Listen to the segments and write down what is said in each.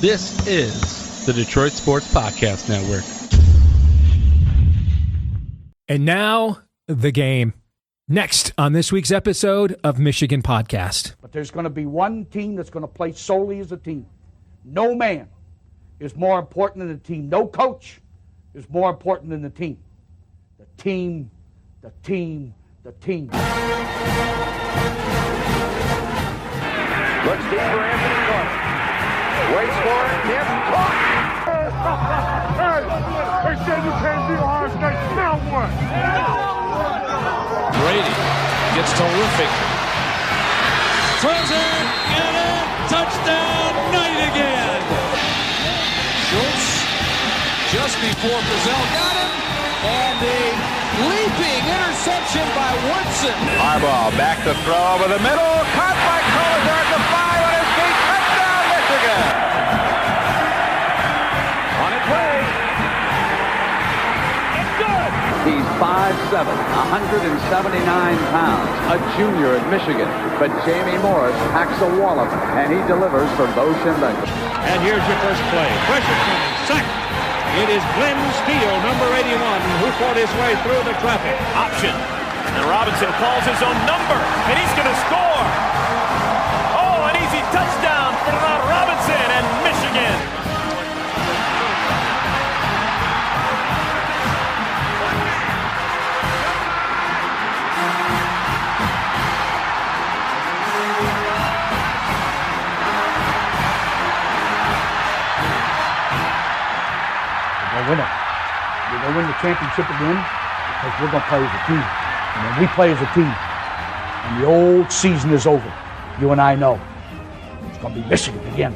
This is the Detroit Sports Podcast Network. And now, the game. Next on this week's episode of Michigan Podcast. But there's going to be one team that's going to play solely as a team. No man is more important than the team. No coach is more important than the team. The team, the team, the team. Looks deep for Anthony Carter. Waits for it. Hip. Caught. Hey, they said you can't be Ohio State. Now what? Brady gets terrific. Throws it. Get it. Touchdown. Knight again. Schultz just before Brazil got him. And a leaping interception by Woodson. Harbaugh back to throw over the middle. Caught by Collier at the 5 on his feet. Touchdown, Michigan. On its way. It's good. He's 5'7", 179 pounds, a junior at Michigan. But Jamie Morris packs a wall of it, and he delivers for Bo Schembechler. And here's your first play. Pressure coming. Sack. It is Glenn Steele, number 81, who fought his way through the traffic. Option. And Robinson calls his own number, and he's going to score. Oh, an easy touchdown for Robinson and Michigan. Win it. We're going to win the championship again because we're going to play as a team. And when we play as a team and the old season is over, you and I know it's going to be Michigan again.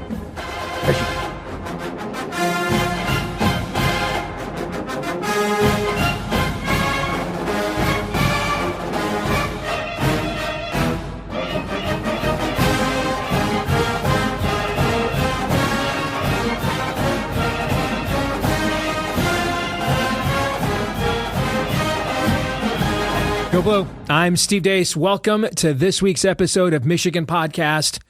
Michigan. Go Blue. I'm Steve Deace. Welcome to this week's episode of Michigan Podcast,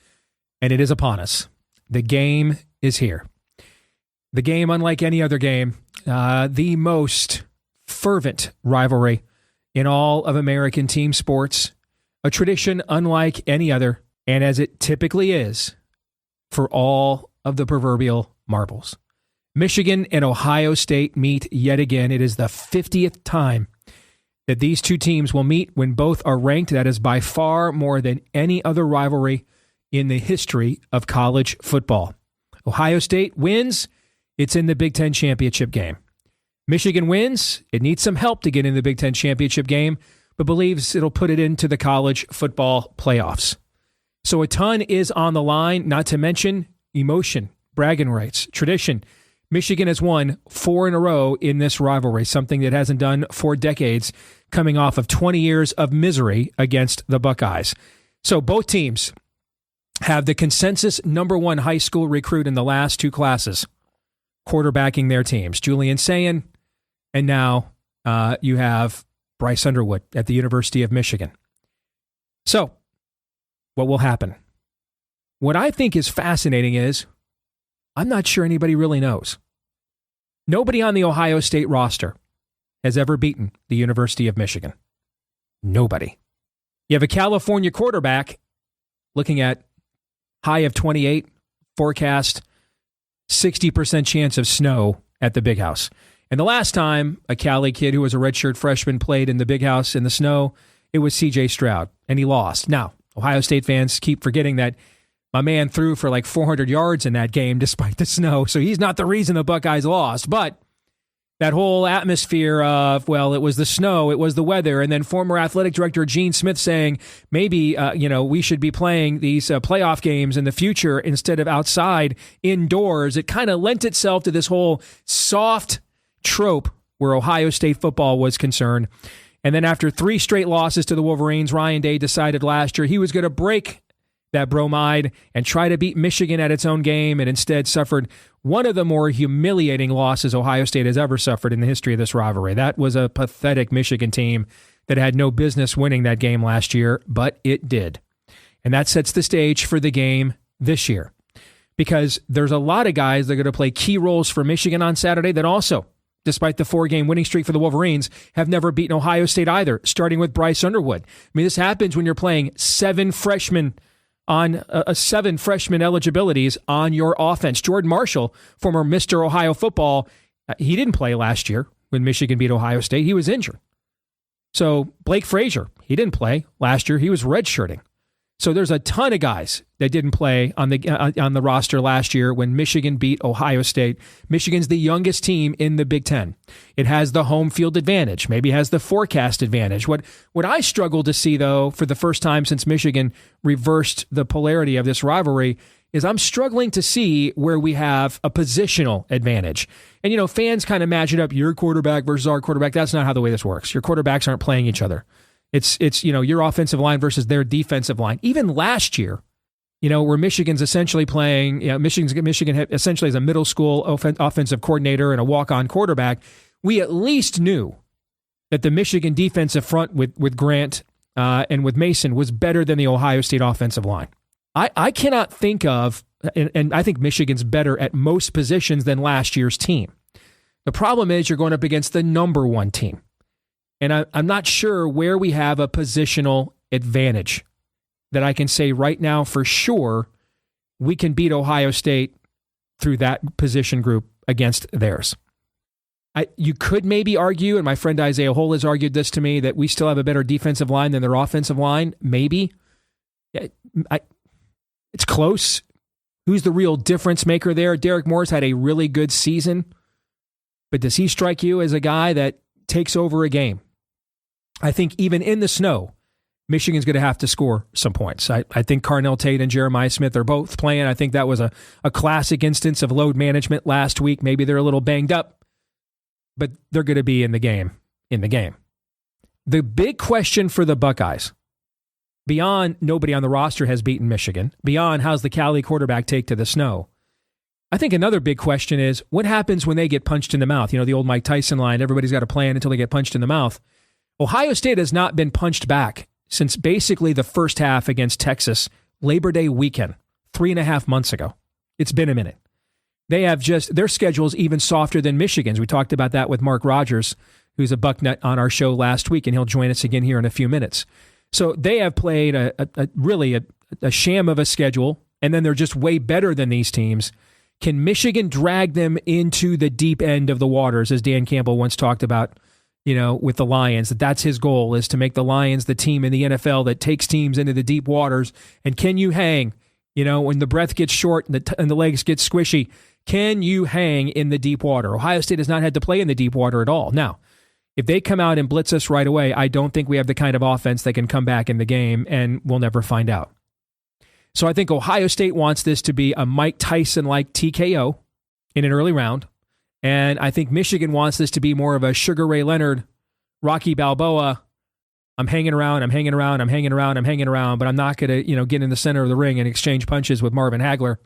and it is upon us. The game is here. The game, unlike any other game, the most fervent rivalry in all of American team sports, a tradition unlike any other, and as it typically is, for all of the proverbial marbles. Michigan and Ohio State meet yet again. It is the 50th time that these two teams will meet when both are ranked. That is by far more than any other rivalry in the history of college football. Ohio State wins, it's in the Big Ten championship game. Michigan wins, it needs some help to get in the Big Ten championship game, but believes it'll put it into the college football playoffs. So a ton is on the line, not to mention emotion, bragging rights, tradition. Michigan has won 4 in a row in this rivalry, something that hasn't done for decades, coming off of 20 years of misery against the Buckeyes. So both teams have the consensus number 1 high school recruit in the last 2 classes quarterbacking their teams, Julian Sayin, and now you have Bryce Underwood at the University of Michigan. So what will happen? What I think is fascinating is I'm not sure anybody really knows. Nobody on the Ohio State roster has ever beaten the University of Michigan. Nobody. You have a California quarterback looking at high of 28, forecast 60% chance of snow at the Big House. And the last time a Cali kid who was a redshirt freshman played in the Big House in the snow, it was C.J. Stroud, and he lost. Now, Ohio State fans keep forgetting that my man threw for like 400 yards in that game despite the snow, so he's not the reason the Buckeyes lost. But that whole atmosphere of, well, it was the snow, it was the weather, and then former athletic director Gene Smith saying maybe we should be playing these playoff games in the future instead of outside, indoors. It kind of lent itself to this whole soft trope where Ohio State football was concerned. And then after 3 straight losses to the Wolverines, Ryan Day decided last year he was going to break that bromide and try to beat Michigan at its own game, and instead suffered one of the more humiliating losses Ohio State has ever suffered in the history of this rivalry. That was a pathetic Michigan team that had no business winning that game last year, but it did. And that sets the stage for the game this year. because there's a lot of guys that are going to play key roles for Michigan on Saturday that also, despite the 4-game winning streak for the Wolverines, have never beaten Ohio State either, starting with Bryce Underwood. I mean, this happens when you're playing 7 freshmen on 7 freshman eligibilities on your offense. Jordan Marshall, former Mr. Ohio football, he didn't play last year when Michigan beat Ohio State. He was injured. So Blake Frazier, he didn't play last year. He was redshirting. So there's a ton of guys that didn't play on the roster last year when Michigan beat Ohio State. Michigan's the youngest team in the Big Ten. It has the home field advantage, maybe has the forecast advantage. What I struggle to see, though, for the first time since Michigan reversed the polarity of this rivalry, is I'm struggling to see where we have a positional advantage. And, fans kind of match it up, your quarterback versus our quarterback. That's not how the way this works. Your quarterbacks aren't playing each other. It's your offensive line versus their defensive line. Even last year, where Michigan's essentially playing, Michigan essentially has a middle school offensive coordinator and a walk-on quarterback, we at least knew that the Michigan defensive front with Grant and with Mason was better than the Ohio State offensive line. I cannot think of, and I think Michigan's better at most positions than last year's team. The problem is you're going up against the number 1 team. And I'm not sure where we have a positional advantage that I can say right now for sure we can beat Ohio State through that position group against theirs. You could maybe argue, and my friend Isaiah Hole has argued this to me, that we still have a better defensive line than their offensive line. Maybe. It's close. Who's the real difference maker there? Derek Moore's had a really good season, but does he strike you as a guy that takes over a game? I think even in the snow, Michigan's going to have to score some points. I think Carnell Tate and Jeremiah Smith are both playing. I think that was a classic instance of load management last week. Maybe they're a little banged up, but they're going to be in the game. The big question for the Buckeyes, beyond nobody on the roster has beaten Michigan, beyond how's the Cali quarterback take to the snow, I think another big question is what happens when they get punched in the mouth? The old Mike Tyson line, everybody's got a plan until they get punched in the mouth. Ohio State has not been punched back since basically the first half against Texas, Labor Day weekend, 3.5 months ago. It's been a minute. They have their schedule's even softer than Michigan's. We talked about that with Mark Rogers, who's a Bucknut on our show last week, and he'll join us again here in a few minutes. So they have played a sham of a schedule, and then they're just way better than these teams. Can Michigan drag them into the deep end of the waters, as Dan Campbell once talked about, with the Lions? That's his goal, is to make the Lions the team in the NFL that takes teams into the deep waters. And can you hang, when the breath gets short and the legs get squishy, can you hang in the deep water? Ohio State has not had to play in the deep water at all. Now, if they come out and blitz us right away, I don't think we have the kind of offense that can come back in the game, and we'll never find out. So I think Ohio State wants this to be a Mike Tyson-like TKO in an early round. And I think Michigan wants this to be more of a Sugar Ray Leonard, Rocky Balboa. I'm hanging around, but I'm not going to, get in the center of the ring and exchange punches with Marvin Hagler.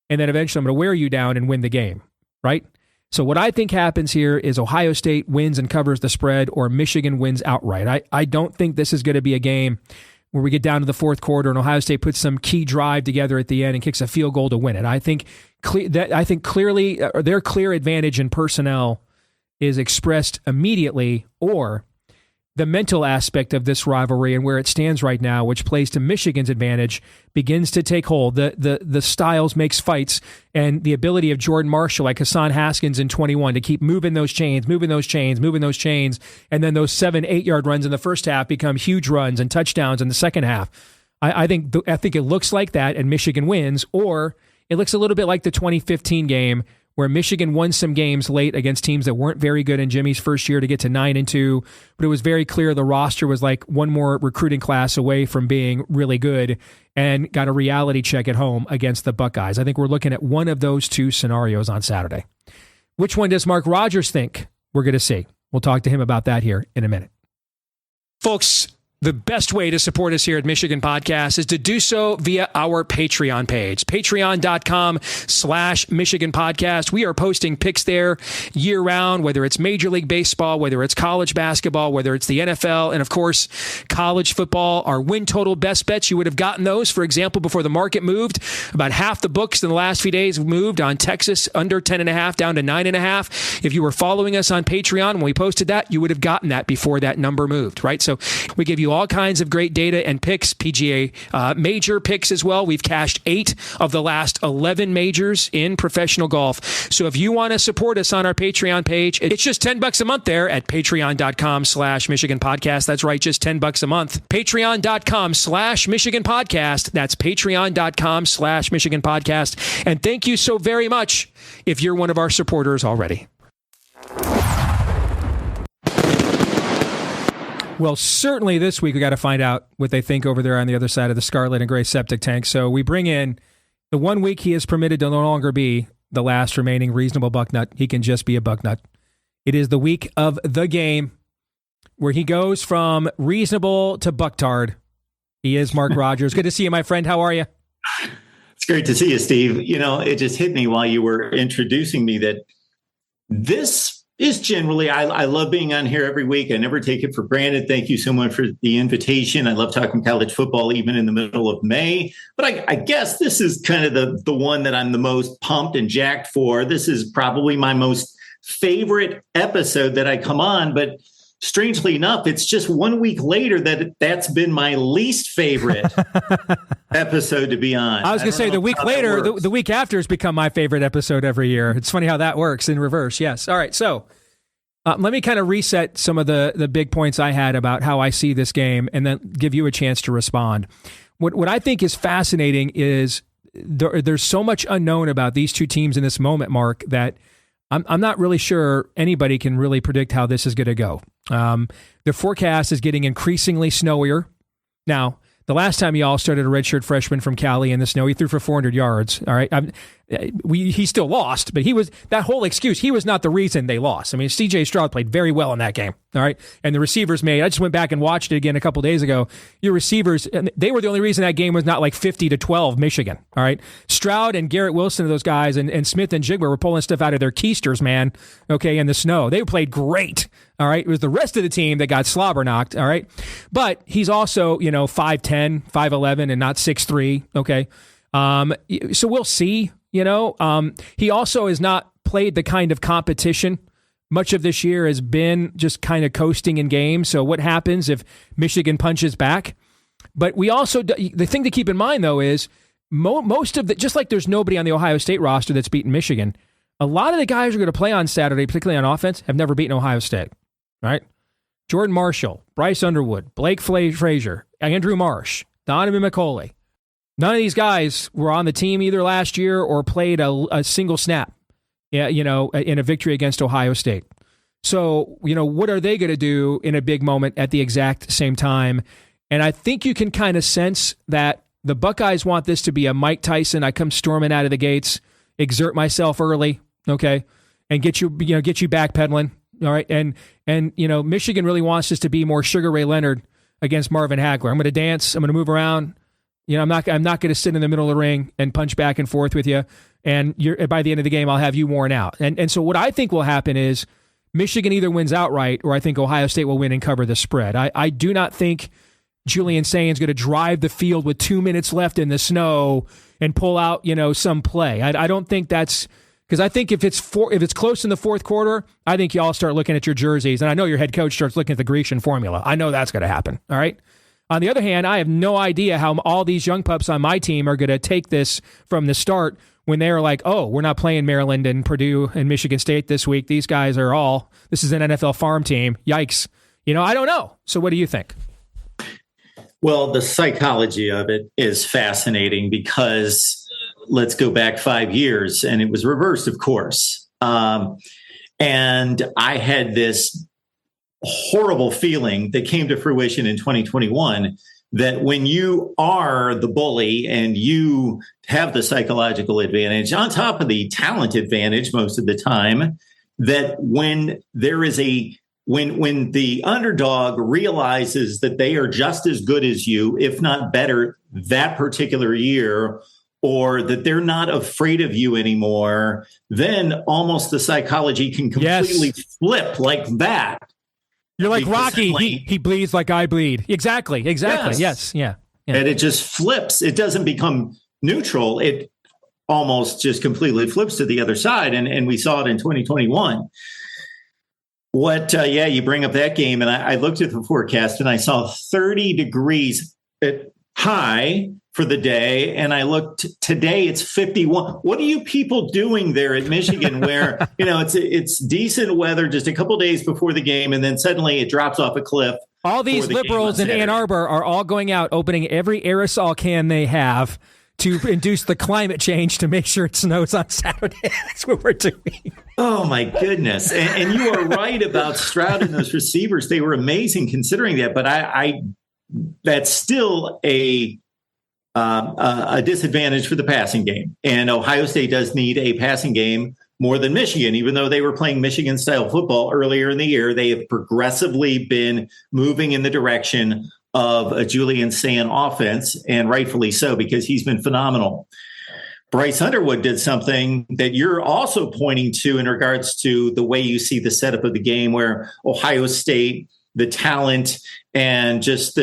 And then eventually I'm going to wear you down and win the game, right? So what I think happens here is Ohio State wins and covers the spread, or Michigan wins outright. I don't think this is going to be a game where we get down to the fourth quarter and Ohio State puts some key drive together at the end and kicks a field goal to win it. I think clearly their clear advantage in personnel is expressed immediately, or the mental aspect of this rivalry and where it stands right now, which plays to Michigan's advantage, begins to take hold. The styles makes fights, and the ability of Jordan Marshall, like Hassan Haskins in 21, to keep moving those chains, and then those 7-8 yard runs in the first half become huge runs and touchdowns in the second half. I think it looks like that, and Michigan wins, or it looks a little bit like the 2015 game where Michigan won some games late against teams that weren't very good in Jimmy's first year to get to 9-2, but it was very clear the roster was like one more recruiting class away from being really good, and got a reality check at home against the Buckeyes. I think we're looking at one of those two scenarios on Saturday. Which one does Mark Rogers think we're going to see? We'll talk to him about that here in a minute. Folks, The best way to support us here at Michigan Podcast is to do so via our Patreon page, patreon.com/Michigan Podcast. We are posting picks there year round, whether it's Major League Baseball, whether it's college basketball, whether it's the NFL, and of course, college football. Our win total best bets, you would have gotten those, for example, before the market moved. About half the books in the last few days moved on Texas under 10.5 down to 9.5. If you were following us on Patreon when we posted that, you would have gotten that before that number moved, right? So we give you all kinds of great data and picks, PGA major picks as well. We've cashed 8 of the last 11 majors in professional golf. So if you want to support us on our Patreon page, it's just $10 a month there at patreon.com/Michigan Podcast. That's right, just $10 a month. Patreon.com/Michigan Podcast. That's patreon.com/Michigan Podcast. And thank you so very much if you're one of our supporters already. Well, certainly this week we got to find out what they think over there on the other side of the scarlet and gray septic tank. So we bring in the 1 week he is permitted to no longer be the last remaining reasonable bucknut. He can just be a bucknut. It is the week of the game where he goes from reasonable to bucktard. He is Mark Rogers. Good to see you, my friend. How are you? It's great to see you, Steve. You know, it just hit me while you were introducing me that this is generally, I love being on here every week. I never take it for granted. Thank you so much for the invitation. I love talking college football, even in the middle of May. But I guess this is kind of the one that I'm the most pumped and jacked for. This is probably my most favorite episode that I come on. But strangely enough, it's just 1 week later that's been my least favorite episode to be on. I was going to say the week later, the week after has become my favorite episode every year. It's funny how that works in reverse. Yes. All right. So let me kind of reset some of the big points I had about how I see this game and then give you a chance to respond. What I think is fascinating is there's so much unknown about these two teams in this moment, Mark, that I'm not really sure anybody can really predict how this is going to go. The forecast is getting increasingly snowier. Now, the last time y'all started a redshirt freshman from Cali in the snow, he threw for 400 yards. All right. He still lost, but that whole excuse, he was not the reason they lost. I mean, CJ Stroud played very well in that game. All right. And the receivers I just went back and watched it again a couple days ago. Your receivers, they were the only reason that game was not like 50-12 Michigan. All right. Stroud and Garrett Wilson, those guys, and Smith and Jigba were pulling stuff out of their keisters, man. Okay. In the snow. They played great. All right. It was the rest of the team that got slobber knocked. All right. But he's also, 5'10", 5'11", and not 6'3". Okay. So we'll see. He also has not played the kind of competition. Much of this year has been just kind of coasting in games. So what happens if Michigan punches back? But we also, the thing to keep in mind, though, is most of just like there's nobody on the Ohio State roster that's beaten Michigan, a lot of the guys who are going to play on Saturday, particularly on offense, have never beaten Ohio State. Right? Jordan Marshall, Bryce Underwood, Blake Frazier, Andrew Marsh, Donovan McCauley. None of these guys were on the team either last year or played a single snap, in a victory against Ohio State. So, what are they going to do in a big moment at the exact same time? And I think you can kind of sense that the Buckeyes want this to be a Mike Tyson. I come storming out of the gates, exert myself early, okay, and get you backpedaling, all right. And Michigan really wants this to be more Sugar Ray Leonard against Marvin Hagler. I'm going to dance. I'm going to move around. I'm not going to sit in the middle of the ring and punch back and forth with you. And by the end of the game, I'll have you worn out. And so what I think will happen is Michigan either wins outright, or I think Ohio State will win and cover the spread. I do not think Julian Sayin is going to drive the field with 2 minutes left in the snow and pull out some play. I don't think that's because I think if it's close in the fourth quarter, I think y'all start looking at your jerseys, and I know your head coach starts looking at the Grecian formula. I know that's going to happen. All right. On the other hand, I have no idea how all these young pups on my team are going to take this from the start when they're like, oh, we're not playing Maryland and Purdue and Michigan State this week. These guys this is an NFL farm team. Yikes. I don't know. So what do you think? Well, the psychology of it is fascinating because let's go back 5 years and it was reversed, of course. And I had this horrible feeling that came to fruition in 2021 that when you are the bully and you have the psychological advantage on top of the talent advantage most of the time, that when there is a when the underdog realizes that they are just as good as you, if not better, that particular year, or that they're not afraid of you anymore, then almost the psychology can completely flip like that. You're like Rocky. He bleeds like I bleed. Exactly. Yes. Yeah. And it just flips. It doesn't become neutral. It almost just completely flips to the other side. And we saw it in 2021. You bring up that game, and I looked at the forecast and I saw 30 degrees high for the day. And I looked today, it's 51. What are you people doing there at Michigan where, it's decent weather just a couple days before the game, and then suddenly it drops off a cliff. All these liberals in Ann Arbor are all going out, opening every aerosol can they have to induce the climate change to make sure it snows on Saturday. That's what we're doing. Oh, my goodness. And you are right about Stroud and those receivers. They were amazing considering that. But that's still a disadvantage for the passing game. And Ohio State does need a passing game more than Michigan. Even though they were playing Michigan-style football earlier in the year, they have progressively been moving in the direction of a Julian Sayin offense, and rightfully so, because he's been phenomenal. Bryce Underwood did something that you're also pointing to in regards to the way you see the setup of the game, where Ohio State, the talent, and just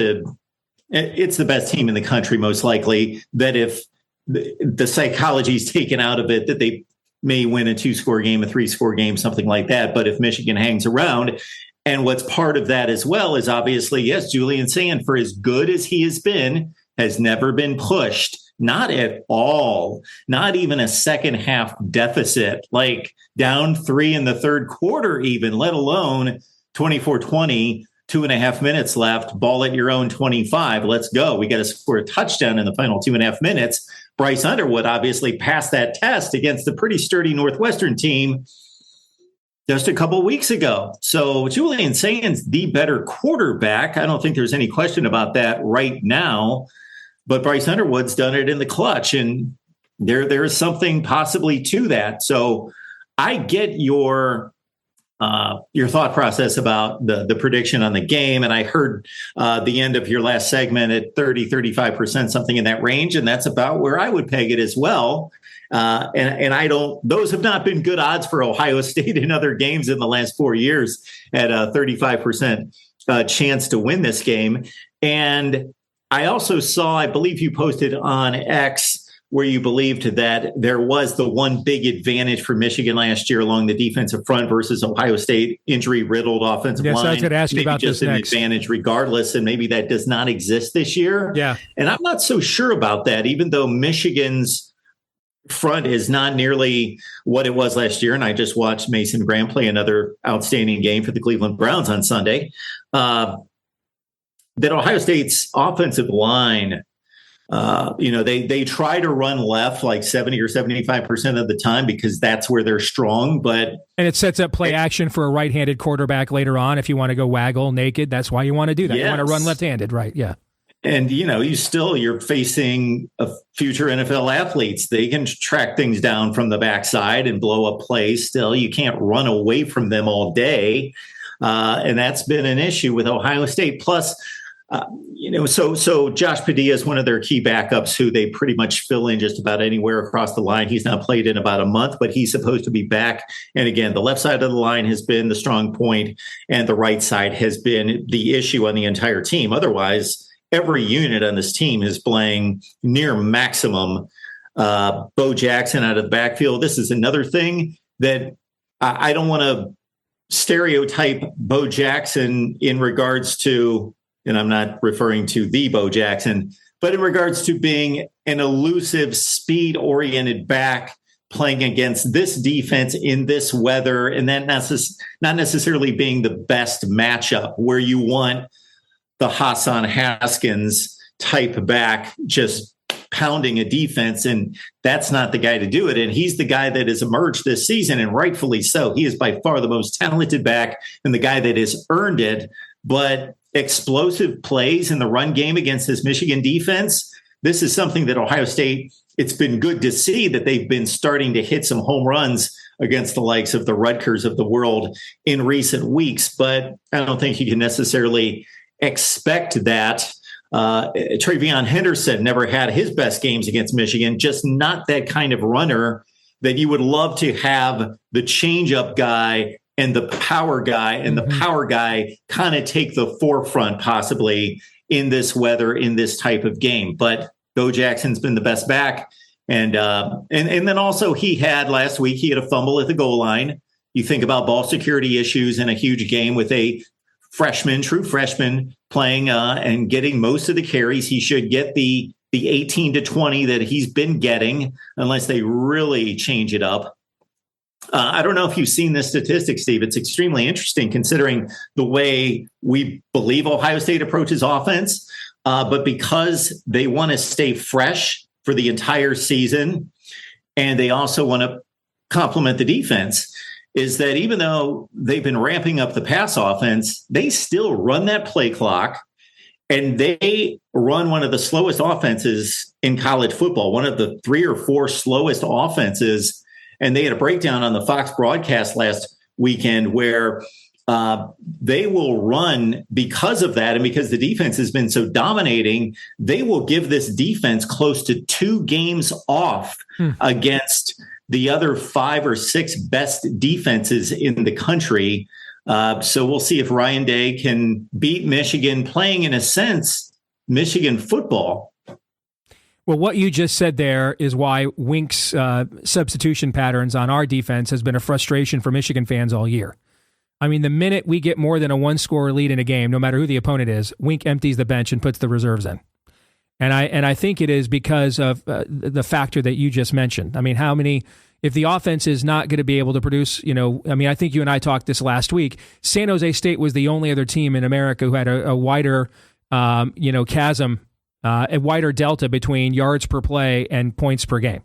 it's the best team in the country, most likely, that if the psychology is taken out of it, that they may win a 2-score game, a 3-score game, something like that. But if Michigan hangs around, and what's part of that as well is obviously, yes, Julian Sayin, for as good as he has never been pushed, not at all, not even a second half deficit, like down 3 in the third quarter even, let alone 24-20, 2.5 minutes left, ball at your own 25. Let's go. We got to score a touchdown in the final 2.5 minutes. Bryce Underwood obviously passed that test against the pretty sturdy Northwestern team just a couple weeks ago. So Julian Sayin's the better quarterback. I don't think there's any question about that right now. But Bryce Underwood's done it in the clutch, and there is something possibly to that. So I get your thought process about the prediction on the game, and I heard the end of your last segment at 30-35%, something in that range, and that's about where I would peg it as well. And I don't; those have not been good odds for Ohio State in other games in the last 4 years at a 35% chance to win this game. And I also saw, I believe you posted on X, where you believed that there was the one big advantage for Michigan last year along the defensive front versus Ohio State injury-riddled offensive line. Yes, I was going to ask you about this next. Just an advantage regardless, and maybe that does not exist this year. Yeah. And I'm not so sure about that, even though Michigan's front is not nearly what it was last year. And I just watched Mason Graham play another outstanding game for the Cleveland Browns on Sunday. That Ohio State's offensive line, they try to run left like 70 or 75% of the time because that's where they're strong. And it sets up play action for a right-handed quarterback later on. If you want to go waggle naked, that's why you want to do that. Yes. You want to run left-handed, right? Yeah. And, you're facing future NFL athletes. They can track things down from the backside and blow up plays. Still, you can't run away from them all day. And that's been an issue with Ohio State. Plus, so Josh Padilla is one of their key backups who they pretty much fill in just about anywhere across the line. He's not played in about a month, but he's supposed to be back. And again, the left side of the line has been the strong point, and the right side has been the issue on the entire team. Otherwise, every unit on this team is playing near maximum. Bo Jackson out of the backfield. This is another thing that I don't want to stereotype Bo Jackson in regards to, and I'm not referring to the Bo Jackson, but in regards to being an elusive, speed-oriented back playing against this defense in this weather, and then not necessarily being the best matchup where you want the Hassan Haskins type back just pounding a defense, and that's not the guy to do it. And he's the guy that has emerged this season, and rightfully so. He is by far the most talented back and the guy that has earned it. But explosive plays in the run game against this Michigan defense, this is something that Ohio State it's been good to see that they've been starting to hit some home runs against the likes of the Rutgers of the world in recent weeks. But I don't think you can necessarily expect that. Travion Henderson never had his best games against Michigan, just not that kind of runner that you would love to have the changeup guy and the power guy, and the power guy kind of take the forefront possibly in this weather, in this type of game. But Bo Jackson's been the best back. And then also he had last week, he had a fumble at the goal line. You think about ball security issues in a huge game with a true freshman playing and getting most of the carries. He should get the 18 to 20 that he's been getting unless they really change it up. I don't know if you've seen this statistic, Steve. It's extremely interesting considering the way we believe Ohio State approaches offense. But because they want to stay fresh for the entire season, and they also want to complement the defense, is that even though they've been ramping up the pass offense, they still run that play clock, and they run one of the slowest offenses in college football, one of the 3 or 4 slowest offenses. And they had a breakdown on the Fox broadcast last weekend where they will run because of that. And because the defense has been so dominating, they will give this defense close to 2 games off against the other 5 or 6 best defenses in the country. So we'll see if Ryan Day can beat Michigan, playing, in a sense, Michigan football. Well, what you just said there is why Wink's substitution patterns on our defense has been a frustration for Michigan fans all year. I mean, the minute we get more than a 1-score lead in a game, no matter who the opponent is, Wink empties the bench and puts the reserves in. And I think it is because of the factor that you just mentioned. I mean, if the offense is not going to be able to produce, I think you and I talked this last week. San Jose State was the only other team in America who had a wider, chasm, a wider delta between yards per play and points per game.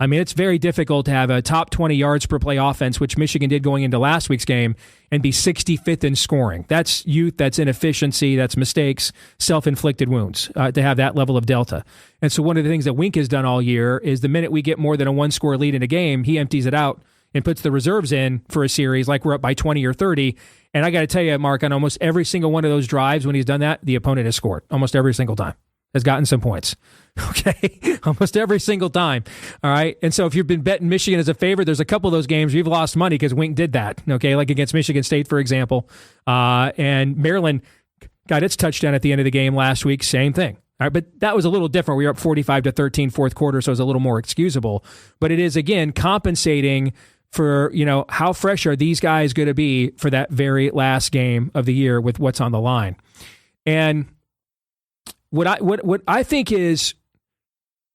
I mean, it's very difficult to have a top 20 yards per play offense, which Michigan did going into last week's game, and be 65th in scoring. That's youth, that's inefficiency, that's mistakes, self-inflicted wounds, to have that level of delta. And so one of the things that Wink has done all year is the minute we get more than a 1-score lead in a game, he empties it out and puts the reserves in for a series like we're up by 20 or 30. And I got to tell you, Mark, on almost every single one of those drives when he's done that, the opponent has scored almost every single time. Has gotten some points. Okay. Almost every single time. All right. And so if you've been betting Michigan as a favorite, there's a couple of those games you've lost money because Wink did that. Okay. Like against Michigan State, for example. And Maryland got its touchdown at the end of the game last week. Same thing. All right. But that was a little different. We were up 45-13 fourth quarter. So it was a little more excusable. But it is, again, compensating for, how fresh are these guys going to be for that very last game of the year with what's on the line. And what I think is,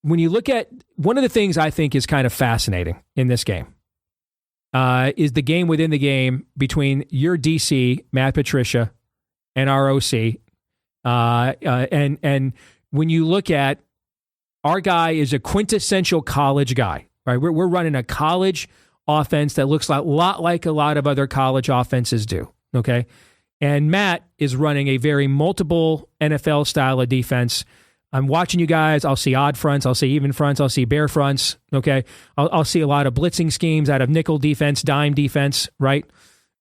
when you look at one of the things I think is kind of fascinating in this game is the game within the game between your DC, Matt Patricia, and our OC. And when you look at, our guy is a quintessential college guy, right? We're running a college offense that looks a lot like a lot of other college offenses do, okay? And Matt is running a very multiple NFL style of defense. I'm watching you guys. I'll see odd fronts. I'll see even fronts. I'll see bare fronts. Okay. I'll see a lot of blitzing schemes out of nickel defense, dime defense, right?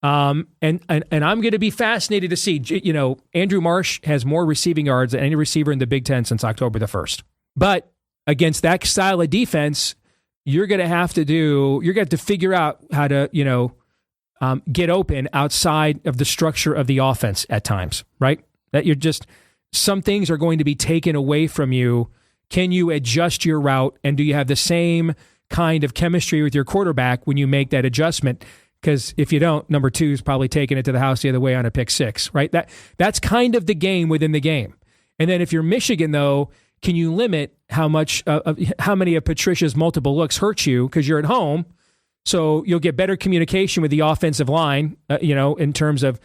And I'm going to be fascinated to see, Andrew Marsh has more receiving yards than any receiver in the Big Ten since October the 1st. But against that style of defense, you're going to have to figure out how to, get open outside of the structure of the offense at times, right? That some things are going to be taken away from you. Can you adjust your route? And do you have the same kind of chemistry with your quarterback when you make that adjustment? Because if you don't, number 2 is probably taking it to the house the other way on a pick 6, right? That's kind of the game within the game. And then if you're Michigan, though, can you limit how many of Patricia's multiple looks hurt you because you're at home? So you'll get better communication with the offensive line, in terms of,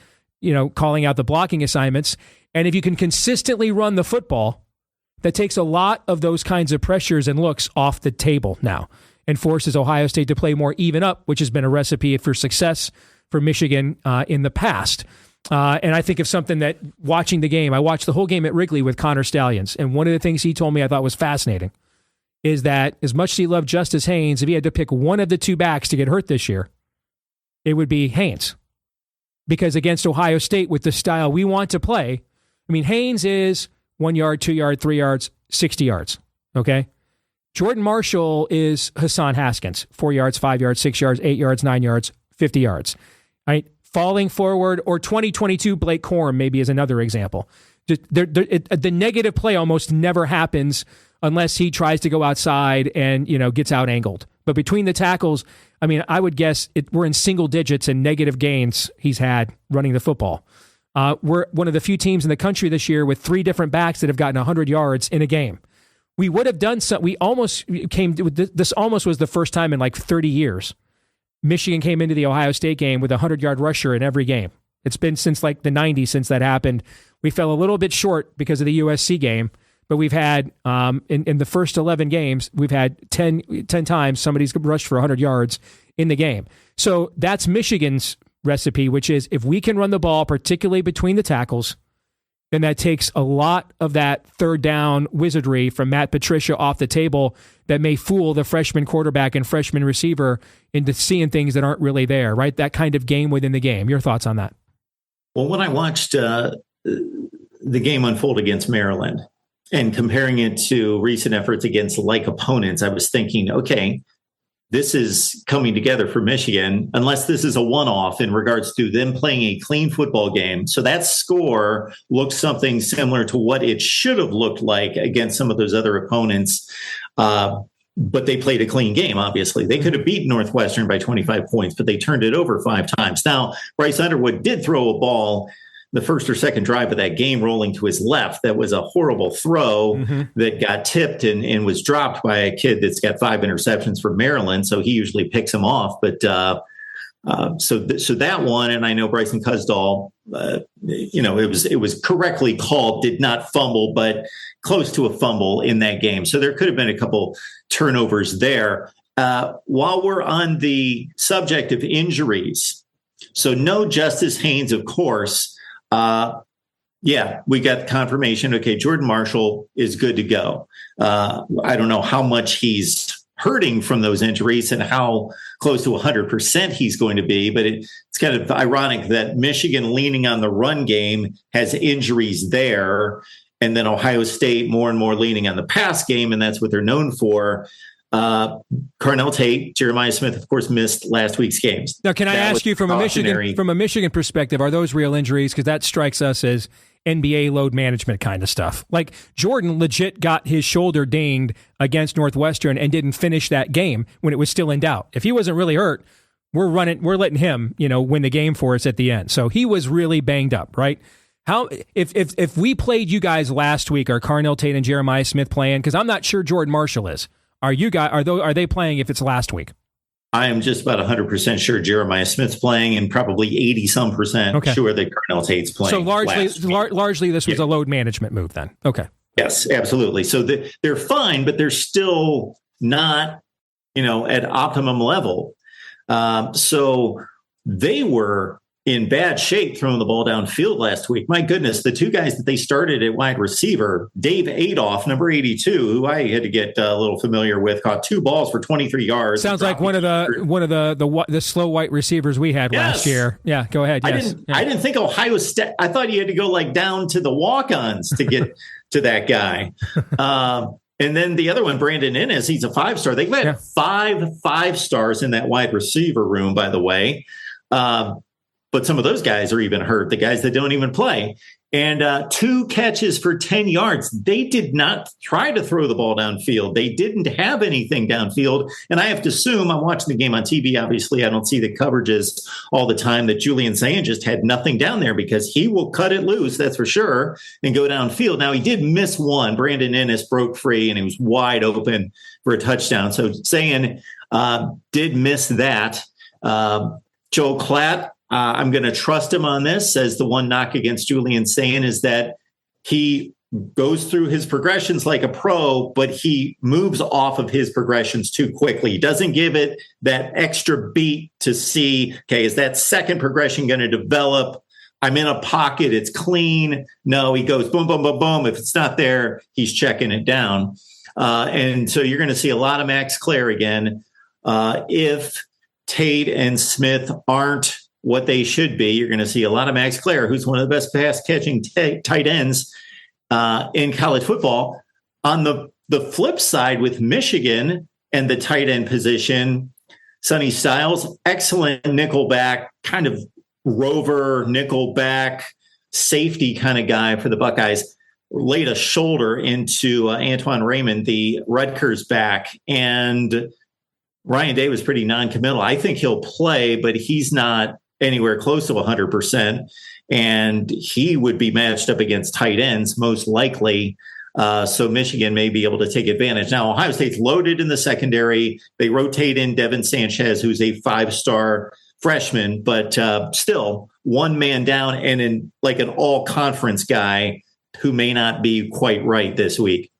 calling out the blocking assignments. And if you can consistently run the football, that takes a lot of those kinds of pressures and looks off the table now and forces Ohio State to play more even up, which has been a recipe for success for Michigan in the past. And I think of something that, watching the game, I watched the whole game at Wrigley with Connor Stallions. And one of the things he told me I thought was fascinating is that as much as he loved Justice Haynes, if he had to pick one of the two backs to get hurt this year, it would be Haynes. Because against Ohio State, with the style we want to play, I mean, Haynes is 1 yard, 2 yard, 3 yards, 60 yards. Okay. Jordan Marshall is Hassan Haskins, 4 yards, 5 yards, 6 yards, 8 yards, 9 yards, 50 yards. Right? Falling forward, or 2022 Blake Corum maybe is another example. The negative play almost never happens unless he tries to go outside and, gets out angled. But between the tackles, I mean, I would guess we're in single digits in negative gains he's had running the football. We're one of the few teams in the country this year with 3 different backs that have gotten 100 yards in a game. We would have done so. We almost came. This almost was the first time in like 30 years. Michigan came into the Ohio State game with a 100-yard rusher in every game. It's been since like the 90s since that happened. We fell a little bit short because of the USC game, but we've had in the first 11 games, we've had 10 times somebody's rushed for 100 yards in the game. So that's Michigan's recipe, which is if we can run the ball, particularly between the tackles, then that takes a lot of that third down wizardry from Matt Patricia off the table that may fool the freshman quarterback and freshman receiver into seeing things that aren't really there, right? That kind of game within the game. Your thoughts on that? Well, when I watched the game unfold against Maryland and comparing it to recent efforts against like opponents, I was thinking, okay, this is coming together for Michigan, unless this is a one-off in regards to them playing a clean football game. So that score looks something similar to what it should have looked like against some of those other opponents. But they played a clean game, obviously. They could have beaten Northwestern by 25 points, but they turned it over 5 times. Now, Bryce Underwood did throw a ball the first or second drive of that game rolling to his left. That was a horrible throw that got tipped and was dropped by a kid that's got 5 interceptions for Maryland. So he usually picks him off. But so that one, and I know Bryson Cusdahl, it was correctly called, did not fumble, but close to a fumble in that game. So there could have been a couple turnovers there. While we're on the subject of injuries, so no Justice Haynes, of course. We got confirmation. Okay, Jordan Marshall is good to go. I don't know how much he's hurting from those injuries and how close to 100% he's going to be, but it's kind of ironic that Michigan, leaning on the run game, has injuries there, and then Ohio State more and more leaning on the pass game, and that's what they're known for. Carnell Tate, Jeremiah Smith, of course, missed last week's games. Now, can I ask you from a Michigan perspective, are those real injuries? Because that strikes us as NBA load management kind of stuff. Like Jordan legit got his shoulder dinged against Northwestern and didn't finish that game when it was still in doubt. If he wasn't really hurt, we're letting him, win the game for us at the end. So he was really banged up, right? How if we played you guys last week, are Carnell Tate and Jeremiah Smith playing? Because I'm not sure Jordan Marshall is. Are they playing if it's last week? I am just about 100% sure Jeremiah Smith's playing, and probably 80% sure that Carnell Tate's playing. So largely this was a load management move then. Okay. Yes, absolutely. So they're fine, but they're still not, at optimum level. So they were in bad shape throwing the ball downfield last week. My goodness, the 2 guys that they started at wide receiver, Dave Adolph, number 82, who I had to get a little familiar with, caught 2 balls for 23 yards. Sounds like one of the slow white receivers we had last year. Yeah, go ahead. Yes. I didn't think Ohio State. I thought you had to go down to the walk-ons to get to that guy. And then the other one, Brandon Innes, he's a 5-star. They've had 5 stars in that wide receiver room, by the way. But some of those guys are even hurt, the guys that don't even play. And 2 catches for 10 yards. They did not try to throw the ball downfield. They didn't have anything downfield. And I have to assume, I'm watching the game on TV, obviously I don't see the coverages all the time, that Julian Sayin just had nothing down there, because he will cut it loose, that's for sure, and go downfield. Now, he did miss one. Brandon Innes broke free, and he was wide open for a touchdown. So Sayin did miss that. Joe Klatt, I'm going to trust him on this, as the one knock against Julian Sayin is that he goes through his progressions like a pro, but he moves off of his progressions too quickly. He doesn't give it that extra beat to see, okay, is that second progression going to develop I'm in a pocket, it's clean. No, he goes boom, boom, boom, boom. If it's not there, he's checking it down. And so you're going to see a lot of Max Clare again. If Tate and Smith aren't what they should be, you're going to see a lot of Max Clare, who's one of the best pass-catching tight ends in college football. On the flip side with Michigan and the tight end position, Sonny Styles, excellent nickelback, kind of rover nickelback safety kind of guy for the Buckeyes, laid a shoulder into Antoine Raymond, the Rutgers back, and Ryan Day was pretty non-committal. I think he'll play, but he's not anywhere close to 100%, and he would be matched up against tight ends most likely. So Michigan may be able to take advantage. Now, Ohio State's loaded in the secondary. They rotate in Devin Sanchez, who's a 5-star freshman, but still one man down and in like an all-conference guy who may not be quite right this week.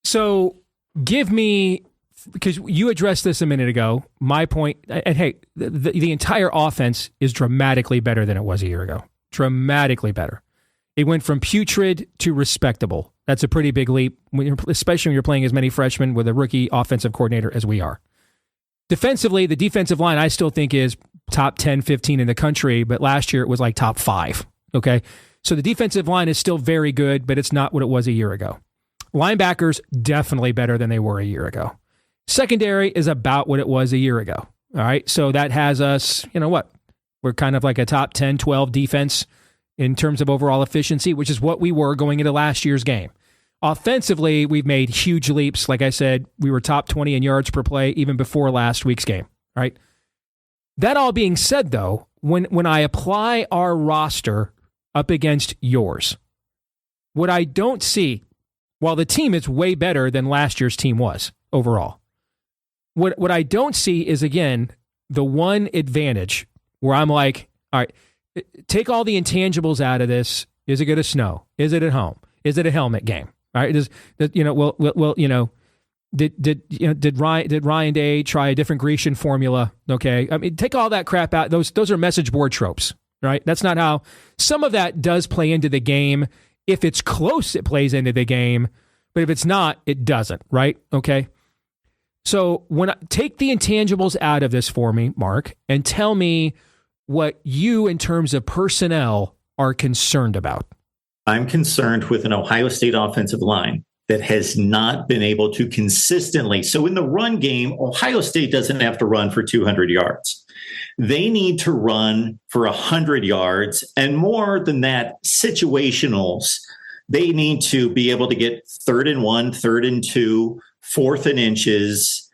So give me, because you addressed this a minute ago, my point, and hey, the entire offense is dramatically better than it was a year ago. Dramatically better. It went from putrid to respectable. That's a pretty big leap, especially when you're playing as many freshmen with a rookie offensive coordinator as we are. Defensively, the defensive line I still think is top 10, 15 in the country, but last year it was like top 5. Okay. So the defensive line is still very good, but it's not what it was a year ago. Linebackers, definitely better than they were a year ago. Secondary is about what it was a year ago. All right. So that has us, you know what? We're kind of like a top 10, 12 defense in terms of overall efficiency, which is what we were going into last year's game. Offensively, we've made huge leaps. Like I said, we were top 20 in yards per play even before last week's game, right? That all being said, though, when I apply our roster up against yours, what I don't see, while the team is way better than last year's team was overall, what I don't see is, again, the one advantage where I'm like, all right, take all the intangibles out of this. Is it going to snow? Is it at home? Is it a helmet game? All right. Did Ryan Day try a different Grecian formula? Okay. I mean, take all that crap out. Those are message board tropes, right? That's not how. Some of that does play into the game. If it's close, it plays into the game. But if it's not, it doesn't, right? Okay. So take the intangibles out of this for me, Mark, and tell me what you, in terms of personnel, are concerned about. I'm concerned with an Ohio State offensive line that has not been able to consistently. So in the run game, Ohio State doesn't have to run for 200 yards. They need to run for 100 yards, and more than that, situationals. They need to be able to get 3rd and 1, 3rd and 2, 4th and inches.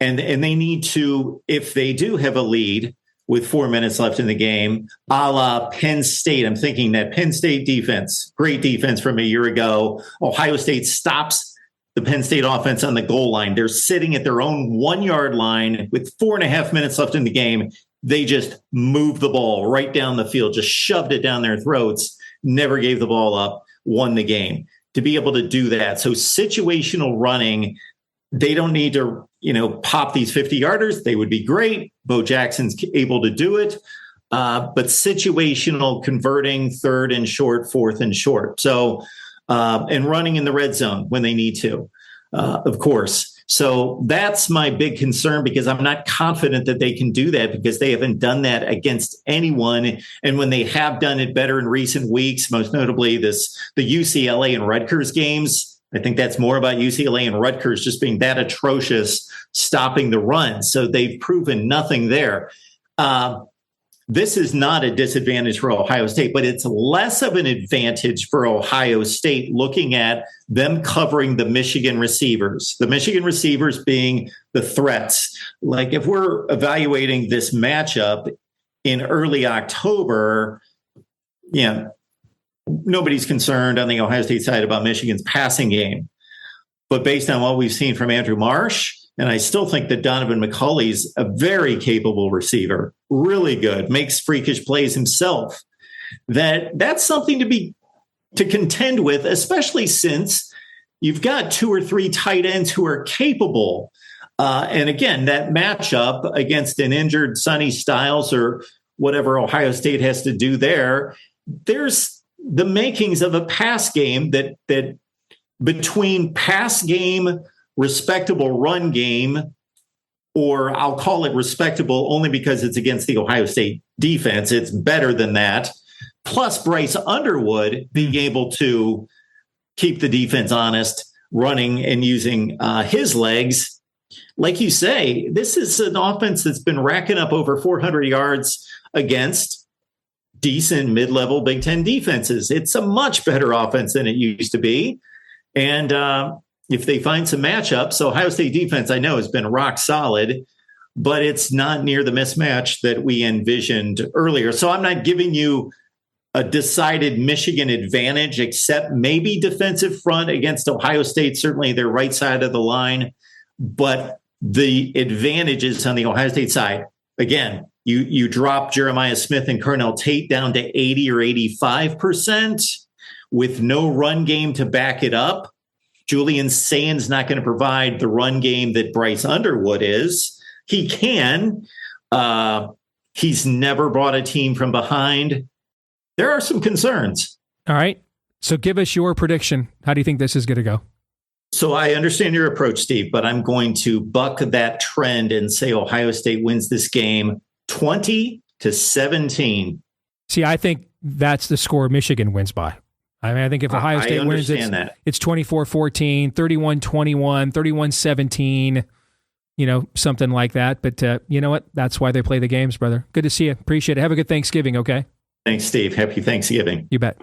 And they need to, if they do have a lead with 4 minutes left in the game, a la Penn State. I'm thinking that Penn State defense, great defense from a year ago. Ohio State stops the Penn State offense on the goal line. They're sitting at their own 1-yard line with 4.5 minutes left in the game. They just moved the ball right down the field, just shoved it down their throats, never gave the ball up, won the game. To be able to do that. So situational running, they don't need to, pop these 50-yarders. They would be great. Bo Jackson's able to do it. But situational converting 3rd and short, 4th and short. So, and running in the red zone when they need to, of course. So that's my big concern, because I'm not confident that they can do that, because they haven't done that against anyone. And when they have done it better in recent weeks, most notably the UCLA and Rutgers games, I think that's more about UCLA and Rutgers just being that atrocious, stopping the run. So they've proven nothing there. This is not a disadvantage for Ohio State, but it's less of an advantage for Ohio State looking at them covering the Michigan receivers being the threats. Like if we're evaluating this matchup in early October, nobody's concerned on the Ohio State side about Michigan's passing game. But based on what we've seen from Andrew Marsh, and I still think that Donovan McCulley's a very capable receiver, really good, makes freakish plays himself. That's something to contend with, especially since you've got 2 or 3 tight ends who are capable. And again, that matchup against an injured Sonny Styles or whatever Ohio State has to do there, there's the makings of a pass game that between pass game, respectable run game, or I'll call it respectable only because it's against the Ohio State defense. It's better than that. Plus Bryce Underwood being able to keep the defense honest, running and using his legs. Like you say, this is an offense that's been racking up over 400 yards against decent mid-level Big Ten defenses. It's a much better offense than it used to be. And if they find some matchups, Ohio State defense, I know, has been rock solid, but it's not near the mismatch that we envisioned earlier. So I'm not giving you a decided Michigan advantage, except maybe defensive front against Ohio State, certainly their right side of the line. But the advantages on the Ohio State side, again, you drop Jeremiah Smith and Carnell Tate down to 80 or 85% with no run game to back it up. Julian Sayin's not going to provide the run game that Bryce Underwood is. He can. He's never brought a team from behind. There are some concerns. All right. So give us your prediction. How do you think this is going to go? So I understand your approach, Steve, but I'm going to buck that trend and say Ohio State wins this game 20-17. See, I think that's the score Michigan wins by. I mean, I think if Ohio State wins, it's 24-14, 31-21, 31-17, something like that. But you know what? That's why they play the games, brother. Good to see you. Appreciate it. Have a good Thanksgiving, okay? Thanks, Steve. Happy Thanksgiving. You bet.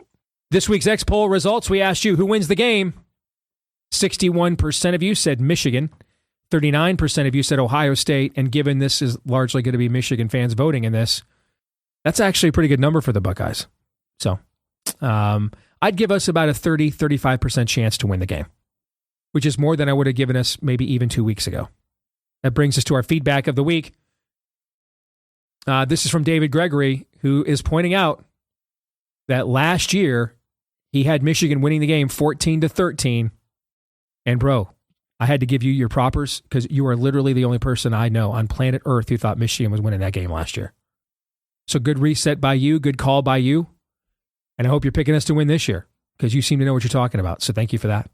This week's X poll results, we asked you who wins the game. 61% of you said Michigan. 39% of you said Ohio State. And given this is largely going to be Michigan fans voting in this, that's actually a pretty good number for the Buckeyes. So I'd give us about a 30-35% chance to win the game, which is more than I would have given us maybe even 2 weeks ago. That brings us to our feedback of the week. This is from David Gregory, who is pointing out that last year he had Michigan winning the game 14-13. And bro, I had to give you your propers because you are literally the only person I know on planet Earth who thought Michigan was winning that game last year. So good reset by you, good call by you. And I hope you're picking us to win this year because you seem to know what you're talking about. So thank you for that.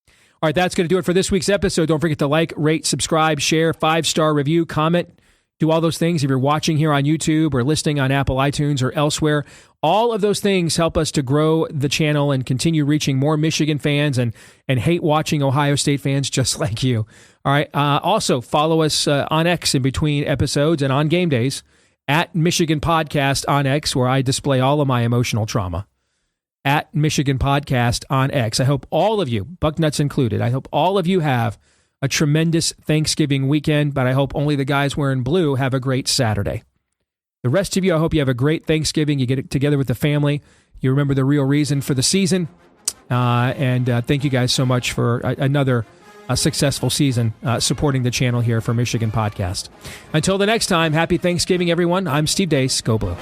All right, that's going to do it for this week's episode. Don't forget to like, rate, subscribe, share, 5-star review, comment. Do all those things if you're watching here on YouTube or listening on Apple iTunes or elsewhere. All of those things help us to grow the channel and continue reaching more Michigan fans and hate watching Ohio State fans just like you. All right. Also, follow us on X in between episodes and on game days at Michigan Podcast on X, where I display all of my emotional trauma. At Michigan Podcast on X. I hope all of you, Bucknuts included, I hope all of you have a tremendous Thanksgiving weekend, but I hope only the guys wearing blue have a great Saturday. The rest of you, I hope you have a great Thanksgiving. You get together with the family. You remember the real reason for the season. And thank you guys so much for another successful season supporting the channel here for Michigan Podcast. Until the next time, happy Thanksgiving, everyone. I'm Steve Deace. Go Blue.